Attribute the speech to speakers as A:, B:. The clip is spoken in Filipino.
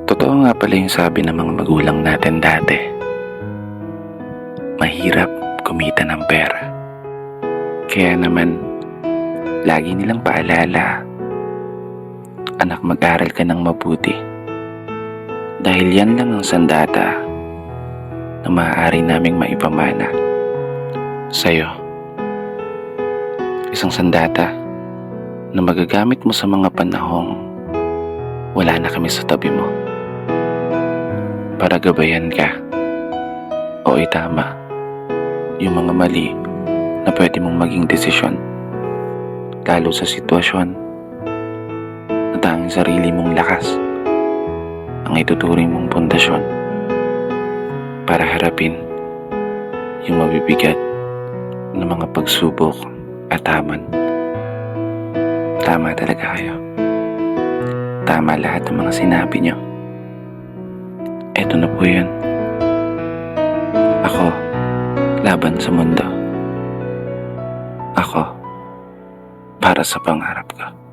A: Totoo nga pala yung sabi ng mga magulang natin dati. Mahirap kumita ng pera. Kaya naman, lagi nilang paalala, anak, mag-aral ka ng mabuti. Dahil yan lang ang sandata na maaari naming maipamana sa'yo. Isang sandata na magagamit mo sa mga panahong wala na kami sa tabi mo. Para gabayan ka o itama yung mga mali na pwede mong maging desisyon, lalo sa sitwasyon na tanging sarili mong lakas ang ituturing mong pundasyon para harapin yung mabibigat na mga pagsubok at hamon. Tama talaga kayo. Tama lahat ng mga sinabi nyo. Eto na po yun. Ako, laban sa mundo. Ako, para sa pangarap ko.